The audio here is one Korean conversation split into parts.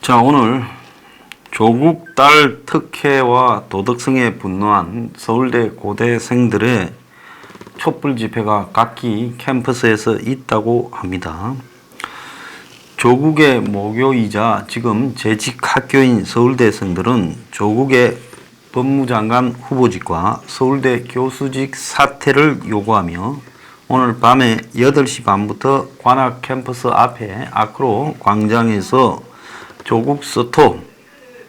자, 오늘 조국 딸 특혜와 도덕성에 분노한 서울대 고대생들의 촛불 집회가 각기 캠퍼스에서 있다고 합니다. 조국의 모교이자 지금 재직 학교인 서울대생들은 조국의 법무장관 후보직과 서울대 교수직 사퇴를 요구하며 오늘 밤에 8시 반부터 관악 캠퍼스 앞에 아크로 광장에서 조국 스톱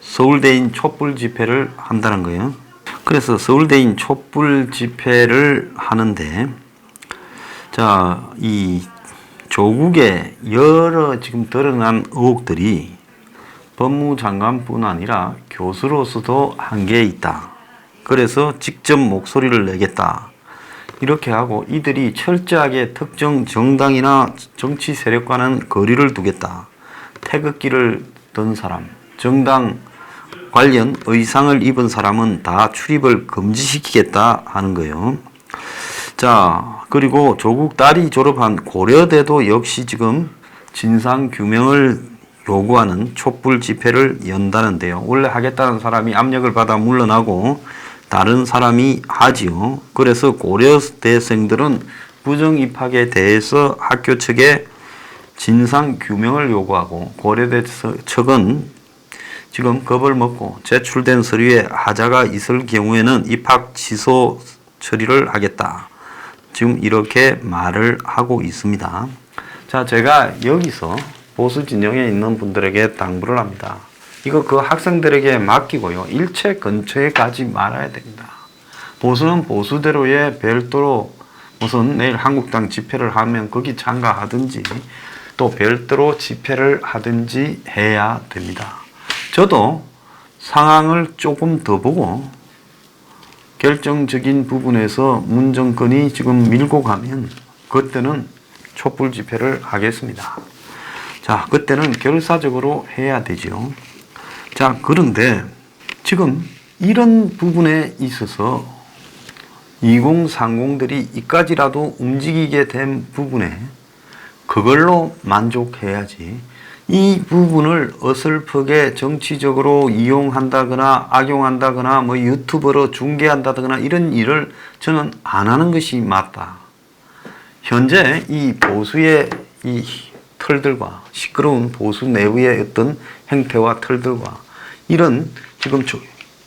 서울대인 촛불 집회를 한다는 거예요. 그래서 서울대인 촛불 집회를 하는데, 자, 이 조국의 여러 지금 드러난 의혹들이 법무장관뿐 아니라 교수로서도 한계에 있다. 그래서 직접 목소리를 내겠다. 이렇게 하고 이들이 철저하게 특정 정당이나 정치 세력과는 거리를 두겠다. 태극기를 든 사람, 정당 관련 의상을 입은 사람은 다 출입을 금지시키겠다 하는 거예요. 자, 그리고 조국 딸이 졸업한 고려대도 역시 지금 진상규명을 요구하는 촛불 집회를 연다는데요. 원래 하겠다는 사람이 압력을 받아 물러나고 다른 사람이 하지요. 그래서 고려대생들은 부정입학에 대해서 학교 측에 진상규명을 요구하고 고려대 측은 지금 겁을 먹고 제출된 서류에 하자가 있을 경우에는 입학 취소 처리를 하겠다. 지금 이렇게 말을 하고 있습니다. 자, 제가 여기서 보수 진영에 있는 분들에게 당부를 합니다. 이거 그 학생들에게 맡기고요. 일체 근처에 가지 말아야 됩니다. 보수는 보수대로의 별도로 무슨 내일 한국당 집회를 하면 거기 참가하든지 또 별도로 집회를 하든지 해야 됩니다. 저도 상황을 조금 더 보고 결정적인 부분에서 문정권이 지금 밀고 가면 그때는 촛불 집회를 하겠습니다. 자, 그때는 결사적으로 해야 되죠. 자, 그런데 지금 이런 부분에 있어서 2030들이 이까지라도 움직이게 된 부분에 그걸로 만족해야지 이 부분을 어설프게 정치적으로 이용한다거나 악용한다거나 뭐 유튜버로 중계한다거나 이런 일을 저는 안 하는 것이 맞다. 현재 이 보수의 이 털들과 시끄러운 보수 내부의 어떤 행태와 털들과 이런 지금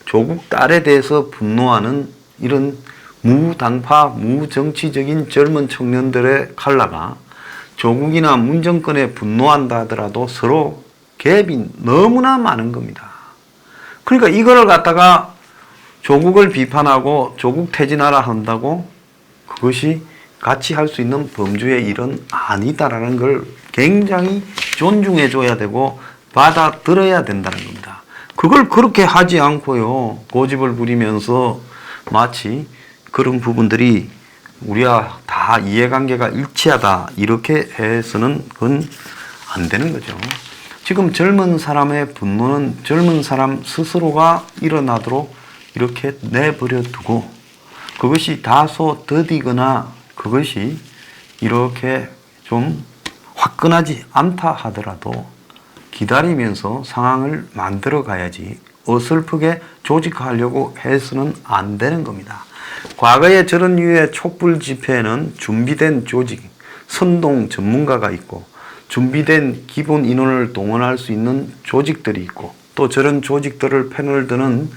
조국 딸에 대해서 분노하는 이런 무당파, 무정치적인 젊은 청년들의 칼라가 조국이나 문정권에 분노한다 하더라도 서로 갭이 너무나 많은 겁니다. 그러니까 이거를 갖다가 조국을 비판하고 조국 퇴진하라 한다고 그것이 같이 할 수 있는 범주의 일은 아니다라는 걸 굉장히 존중해 줘야 되고 받아들여야 된다는 겁니다. 그걸 그렇게 하지 않고요. 고집을 부리면서 마치 그런 부분들이 우리와 다 이해관계가 일치하다 이렇게 해서는 그건 안 되는 거죠. 지금 젊은 사람의 분노는 젊은 사람 스스로가 일어나도록 이렇게 내버려 두고 그것이 다소 더디거나 그것이 이렇게 좀 화끈하지 않다 하더라도 기다리면서 상황을 만들어 가야지 어설프게 조직하려고 해서는 안 되는 겁니다. 과거에 저런 류의 촛불 집회에는 준비된 조직, 선동 전문가가 있고 준비된 기본 인원을 동원할 수 있는 조직들이 있고 또 저런 조직들을 패널 드는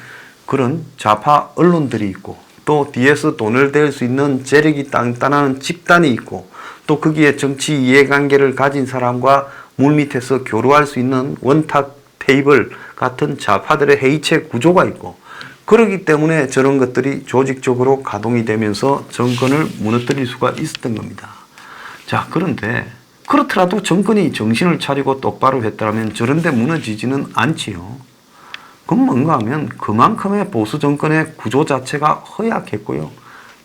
그런 좌파 언론들이 있고 또 뒤에서 돈을 댈 수 있는 재력이 단단한 집단이 있고 또 거기에 정치 이해관계를 가진 사람과 물밑에서 교류할 수 있는 원탁 테이블 같은 좌파들의 해이체 구조가 있고 그렇기 때문에 저런 것들이 조직적으로 가동이 되면서 정권을 무너뜨릴 수가 있었던 겁니다. 자, 그런데 그렇더라도 정권이 정신을 차리고 똑바로 했다면 저런 데 무너지지는 않지요. 그건 뭔가 하면 그만큼의 보수 정권의 구조 자체가 허약했고요.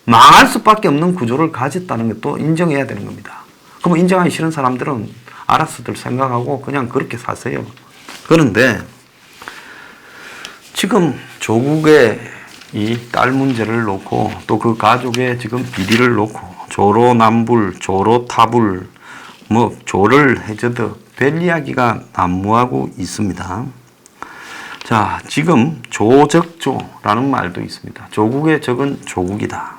망할 수밖에 없는 구조를 가졌다는 것도 인정해야 되는 겁니다. 그럼 인정하기 싫은 사람들은 알아서들 생각하고 그냥 그렇게 사세요. 그런데 지금 조국의 이 딸 문제를 놓고 또 그 가족의 지금 비리를 놓고 조로남불, 조로타불, 뭐 조를 해저드 별 이야기가 난무하고 있습니다. 자, 지금 조적조라는 말도 있습니다. 조국의 적은 조국이다.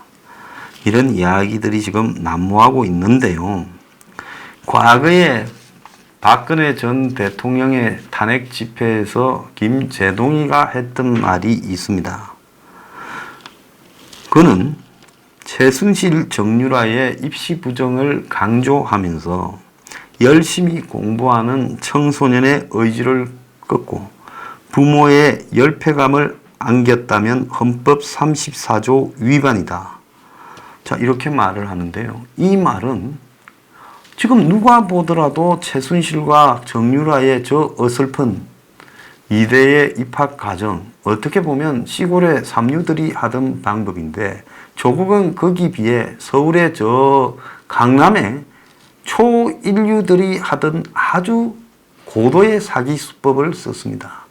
이런 이야기들이 지금 난무하고 있는데요. 과거에 박근혜 전 대통령의 탄핵 집회에서 김재동이가 했던 말이 있습니다. 그는 최순실 정유라의 입시 부정을 강조하면서 열심히 공부하는 청소년의 의지를 꺾고 부모의 열패감을 안겼다면 헌법 34조 위반이다. 자, 이렇게 말을 하는데요. 이 말은 지금 누가 보더라도 최순실과 정유라의 저 어설픈 이대의 입학 과정, 어떻게 보면 시골의 삼류들이 하던 방법인데 조국은 거기 비해 서울의 저 강남의 초인류들이 하던 아주 고도의 사기 수법을 썼습니다.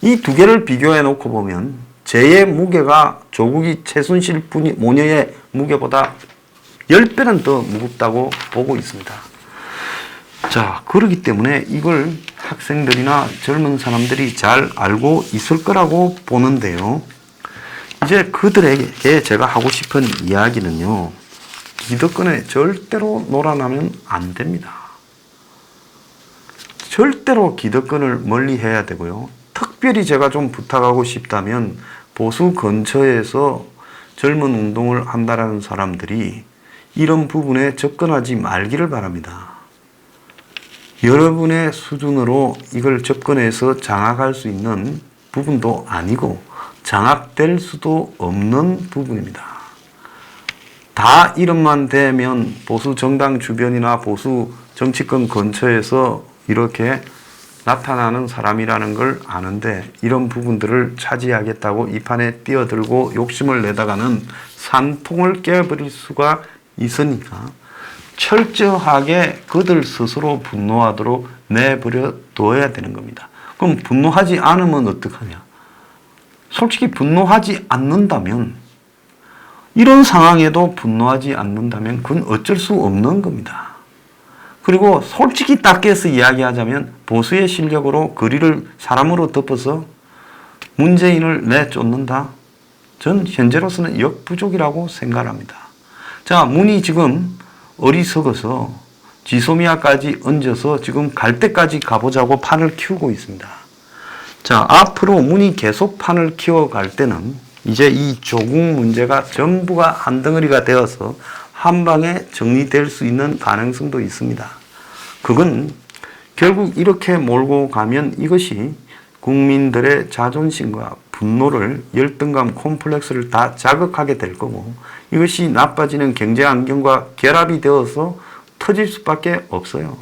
이 두 개를 비교해 놓고 보면 제의 무게가 조국이 최순실 모녀의 무게보다 10배는 더 무겁다고 보고 있습니다. 자, 그렇기 때문에 이걸 학생들이나 젊은 사람들이 잘 알고 있을 거라고 보는데요. 이제 그들에게 제가 하고 싶은 이야기는요. 기득권에 절대로 놀아나면 안 됩니다. 절대로 기득권을 멀리 해야 되고요. 특별히 제가 좀 부탁하고 싶다면 보수 근처에서 젊은 운동을 한다라는 사람들이 이런 부분에 접근하지 말기를 바랍니다. 여러분의 수준으로 이걸 접근해서 장악할 수 있는 부분도 아니고 장악될 수도 없는 부분입니다. 다 이름만 대면 보수 정당 주변이나 보수 정치권 근처에서 이렇게 나타나는 사람이라는 걸 아는데 이런 부분들을 차지하겠다고 이 판에 뛰어들고 욕심을 내다가는 산통을 깨버릴 수가 있으니까 철저하게 그들 스스로 분노하도록 내버려 둬야 되는 겁니다. 그럼 분노하지 않으면 어떡하냐? 솔직히 분노하지 않는다면 이런 상황에도 분노하지 않는다면 그건 어쩔 수 없는 겁니다. 그리고 솔직히 딱 깨서 이야기하자면 보수의 실력으로 거리를 사람으로 덮어서 문재인을 내쫓는다? 전 현재로서는 역부족이라고 생각합니다. 자, 문이 지금 어리석어서 지소미아까지 얹어서 지금 갈 때까지 가보자고 판을 키우고 있습니다. 자, 앞으로 문이 계속 판을 키워갈 때는 이제 이 조국 문제가 전부가 한 덩어리가 되어서 한 방에 정리될 수 있는 가능성도 있습니다. 그건 결국 이렇게 몰고 가면 이것이 국민들의 자존심과 분노를, 열등감, 콤플렉스를 다 자극하게 될 거고 이것이 나빠지는 경제 환경과 결합이 되어서 터질 수밖에 없어요.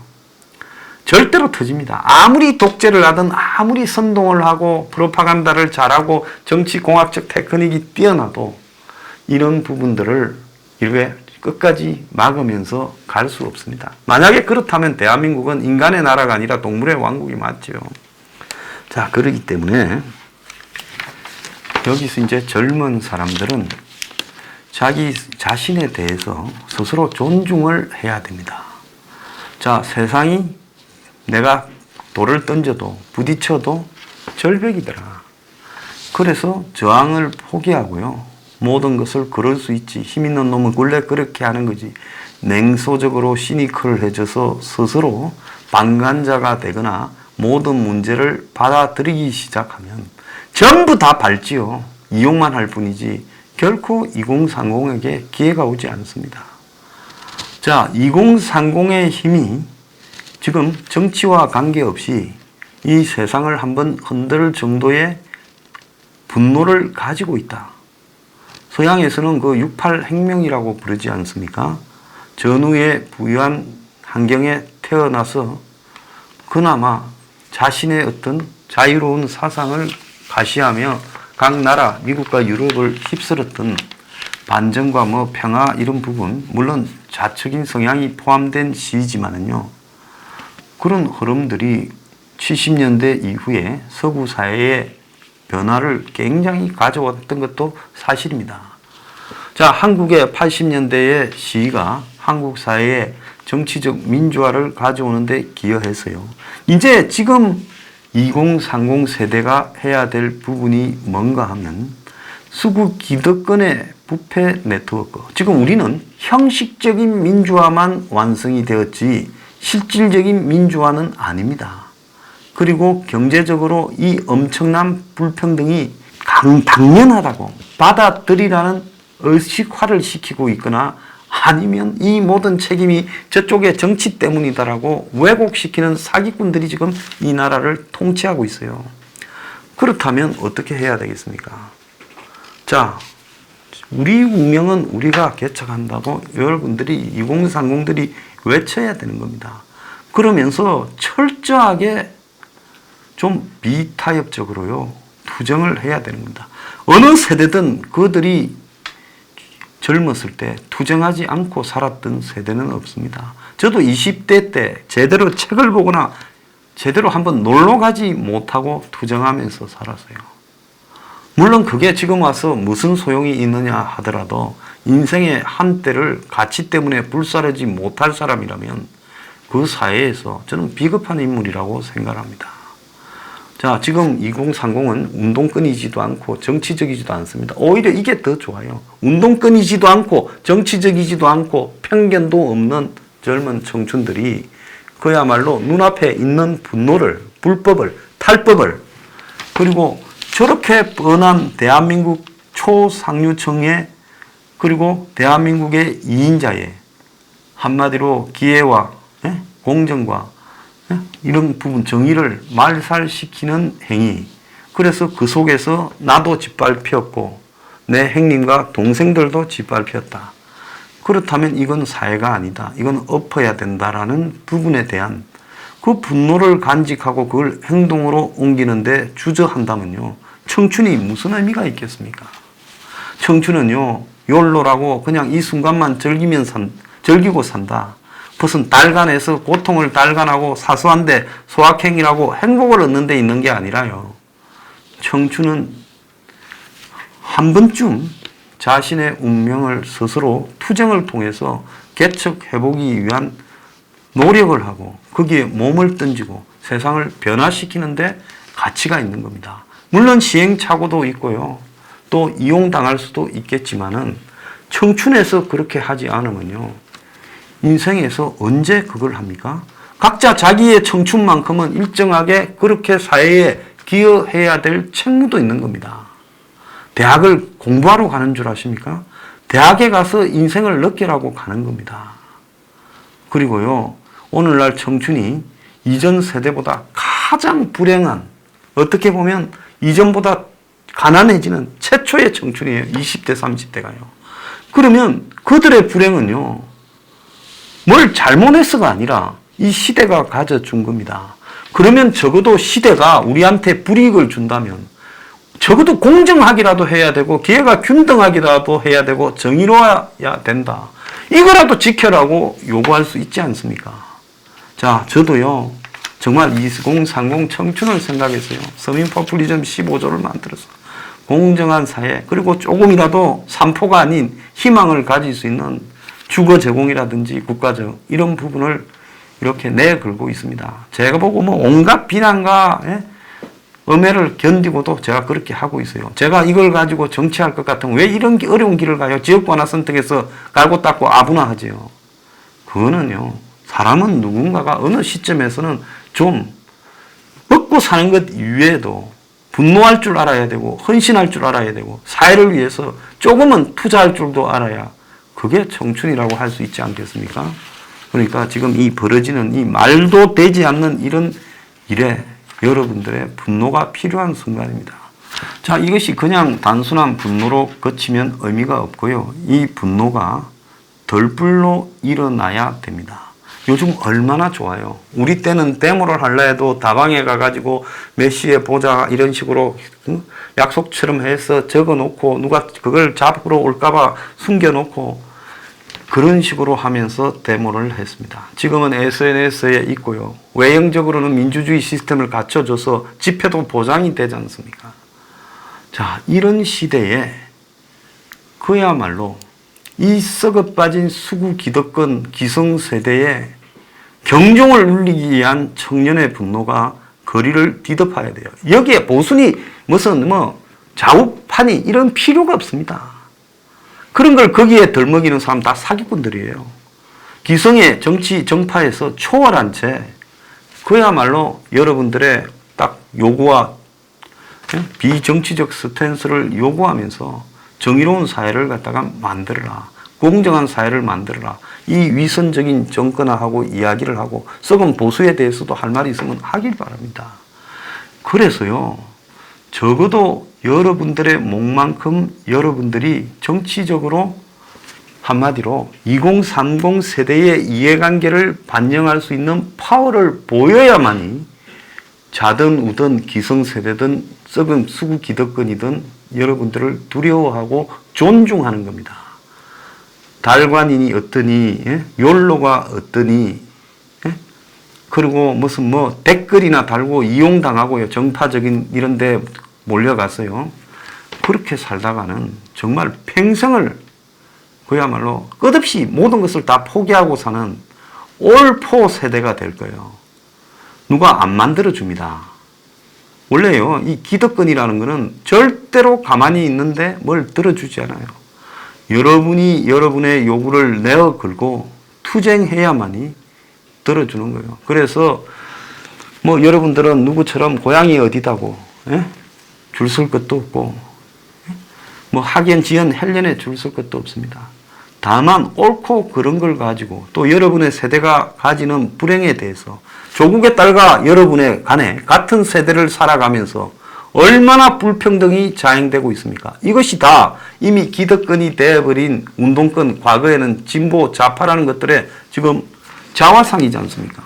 절대로 터집니다. 아무리 독재를 하든 아무리 선동을 하고 프로파간다를 잘하고 정치공학적 테크닉이 뛰어나도 이런 부분들을 이렇게 끝까지 막으면서 갈 수 없습니다. 만약에 그렇다면 대한민국은 인간의 나라가 아니라 동물의 왕국이 맞죠. 자, 그렇기 때문에 여기서 이제 젊은 사람들은 자기 자신에 대해서 스스로 존중을 해야 됩니다. 자, 세상이 내가 돌을 던져도 부딪혀도 절벽이더라. 그래서 저항을 포기하고요. 모든 것을 그럴 수 있지. 힘 있는 놈은 원래 그렇게 하는 거지. 냉소적으로 시니컬해져서 스스로 방관자가 되거나 모든 문제를 받아들이기 시작하면 전부 다 밟지요. 이용만 할 뿐이지 결코 2030에게 기회가 오지 않습니다. 자, 2030의 힘이 지금 정치와 관계없이 이 세상을 한번 흔들 정도의 분노를 가지고 있다. 서양에서는 그 68 혁명이라고 부르지 않습니까? 전후에 부유한 환경에 태어나서 그나마 자신의 어떤 자유로운 사상을 가시하며 각 나라, 미국과 유럽을 휩쓸었던 반정과 뭐 평화 이런 부분, 물론 좌측인 성향이 포함된 시지만은요, 그런 흐름들이 70년대 이후에 서구 사회의 변화를 굉장히 가져왔던 것도 사실입니다. 자, 한국의 80년대의 시위가 한국 사회에 정치적 민주화를 가져오는데 기여했어요. 이제 지금 2030 세대가 해야 될 부분이 뭔가 하면 수구 기득권의 부패 네트워크. 지금 우리는 형식적인 민주화만 완성이 되었지 실질적인 민주화는 아닙니다. 그리고 경제적으로 이 엄청난 불평등이 당연하다고 받아들이라는 의식화를 시키고 있거나 아니면 이 모든 책임이 저쪽의 정치 때문이다라고 왜곡시키는 사기꾼들이 지금 이 나라를 통치하고 있어요. 그렇다면 어떻게 해야 되겠습니까? 자, 우리 운명은 우리가 개척한다고 여러분들이 2030들이 외쳐야 되는 겁니다. 그러면서 철저하게 좀 비타협적으로요, 투쟁을 해야 되는 겁니다. 어느 세대든 그들이 젊었을 때 투쟁하지 않고 살았던 세대는 없습니다. 저도 20대 때 제대로 책을 보거나 제대로 한번 놀러 가지 못하고 투쟁하면서 살았어요. 물론 그게 지금 와서 무슨 소용이 있느냐 하더라도 인생의 한때를 가치 때문에 불사르지 못할 사람이라면 그 사회에서 저는 비겁한 인물이라고 생각합니다. 자, 지금 2030은 운동권이지도 않고 정치적이지도 않습니다. 오히려 이게 더 좋아요. 운동권이지도 않고 정치적이지도 않고 편견도 없는 젊은 청춘들이 그야말로 눈앞에 있는 분노를, 불법을, 탈법을, 그리고 저렇게 뻔한 대한민국 초상류층의, 그리고 대한민국의 2인자의 한마디로 기회와 공정과 이런 부분, 정의를 말살시키는 행위. 그래서 그 속에서 나도 짓밟혔고 내 형님과 동생들도 짓밟혔다. 그렇다면 이건 사회가 아니다. 이건 엎어야 된다라는 부분에 대한 그 분노를 간직하고 그걸 행동으로 옮기는데 주저한다면요, 청춘이 무슨 의미가 있겠습니까? 청춘은요, 욜로라고 그냥 이 순간만 즐기고 산다. 무슨 달간에서 고통을 달간하고 사소한데 소확행이라고 행복을 얻는 데 있는 게 아니라요. 청춘은 한 번쯤 자신의 운명을 스스로 투쟁을 통해서 개척해보기 위한 노력을 하고 거기에 몸을 던지고 세상을 변화시키는데 가치가 있는 겁니다. 물론 시행착오도 있고요. 또 이용당할 수도 있겠지만은 청춘에서 그렇게 하지 않으면요, 인생에서 언제 그걸 합니까? 각자 자기의 청춘만큼은 일정하게 그렇게 사회에 기여해야 될 책무도 있는 겁니다. 대학을 공부하러 가는 줄 아십니까? 대학에 가서 인생을 느끼라고 가는 겁니다. 그리고요, 오늘날 청춘이 이전 세대보다 가장 불행한, 어떻게 보면 이전보다 가난해지는 최초의 청춘이에요. 20대, 30대가요. 그러면 그들의 불행은요, 뭘 잘못해서가 아니라 이 시대가 가져준 겁니다. 그러면 적어도 시대가 우리한테 불이익을 준다면 적어도 공정하기라도 해야 되고 기회가 균등하기라도 해야 되고 정의로워야 된다. 이거라도 지켜라고 요구할 수 있지 않습니까? 자, 저도요, 정말 2030 청춘을 생각했어요. 서민 포퓰리즘 15조를 만들어서 공정한 사회, 그리고 조금이라도 산포가 아닌 희망을 가질 수 있는 주거 제공이라든지 국가적 이런 부분을 이렇게 내걸고 있습니다. 제가 보고 뭐 온갖 비난과 엄해를 견디고도 제가 그렇게 하고 있어요. 제가 이걸 가지고 정치할 것 같으면 왜 이런 어려운 길을 가요? 지역관화 선택해서 갈고 닦고 아부나 하지요. 그거는요, 사람은 누군가가 어느 시점에서는 좀 먹고 사는 것 이외에도 분노할 줄 알아야 되고 헌신할 줄 알아야 되고 사회를 위해서 조금은 투자할 줄도 알아야 그게 청춘이라고 할 수 있지 않겠습니까? 그러니까 지금 이 벌어지는 이 말도 되지 않는 이런 일에 여러분들의 분노가 필요한 순간입니다. 자, 이것이 그냥 단순한 분노로 그치면 의미가 없고요. 이 분노가 덜불로 일어나야 됩니다. 요즘 얼마나 좋아요. 우리 때는 데모를 하려 해도 다방에 가가지고 몇 시에 보자 이런 식으로 약속처럼 해서 적어놓고 누가 그걸 잡으러 올까봐 숨겨놓고 그런 식으로 하면서 데모를 했습니다. 지금은 SNS에 있고요. 외형적으로는 민주주의 시스템을 갖춰줘서 집회도 보장이 되지 않습니까? 자, 이런 시대에 그야말로 이 썩어 빠진 수구 기득권 기성세대에 경종을 울리기 위한 청년의 분노가 거리를 뒤덮어야 돼요. 여기에 보수니 무슨 좌우판이 이런 필요가 없습니다. 그런 걸 거기에 덜먹이는 사람 다 사기꾼들이에요. 기성의 정치 정파에서 초월한 채 그야말로 여러분들의 딱 요구와 비정치적 스탠스를 요구하면서 정의로운 사회를 갖다가 만들어라. 공정한 사회를 만들어라. 이 위선적인 정권화하고 이야기를 하고 썩은 보수에 대해서도 할 말이 있으면 하길 바랍니다. 그래서요. 적어도 여러분들의 목만큼 여러분들이 정치적으로 한마디로 2030 세대의 이해관계를 반영할 수 있는 파워를 보여야만이 자든 우든 기성세대든 썩은 수구 기득권이든 여러분들을 두려워하고 존중하는 겁니다. 달관인이 어떠니, 욜로가 어떠니, 그리고 무슨 댓글이나 달고 이용당하고요. 정파적인 이런 데 몰려갔어요. 그렇게 살다가는 정말 평생을 그야말로 끝없이 모든 것을 다 포기하고 사는 올포 세대가 될 거예요. 누가 안 만들어줍니다. 원래요, 이 기득권이라는 거는 절대로 가만히 있는데 뭘 들어주지 않아요. 여러분이 여러분의 요구를 내어 걸고 투쟁해야만이 들어주는 거예요. 그래서 여러분들은 누구처럼 고향이 어디다고 줄 쓸 것도 없고 학연, 지연, 헬연에 줄 쓸 것도 없습니다. 다만 옳고 그런 걸 가지고 또 여러분의 세대가 가지는 불행에 대해서 조국의 딸과 여러분의 간에 같은 세대를 살아가면서 얼마나 불평등이 자행되고 있습니까? 이것이 다 이미 기득권이 되어버린 운동권, 과거에는 진보, 좌파라는 것들의 지금 자화상이지 않습니까?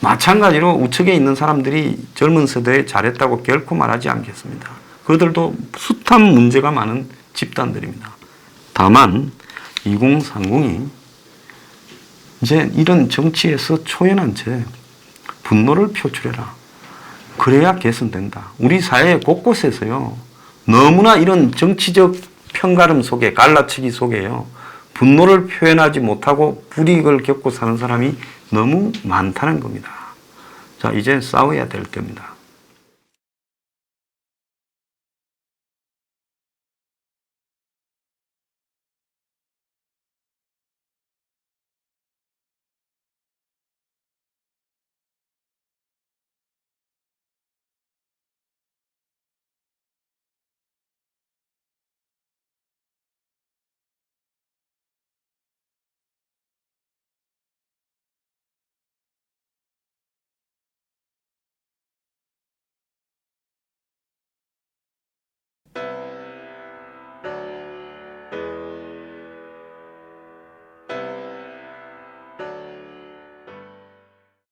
마찬가지로 우측에 있는 사람들이 젊은 세대에 잘했다고 결코 말하지 않겠습니다. 그들도 숱한 문제가 많은 집단들입니다. 다만 2030이 이제 이런 정치에서 초연한 채 분노를 표출해라. 그래야 개선된다. 우리 사회 곳곳에서요. 너무나 이런 정치적 편가름 속에 갈라치기 속에요. 분노를 표현하지 못하고 불이익을 겪고 사는 사람이 너무 많다는 겁니다. 자, 이제 싸워야 될 때입니다.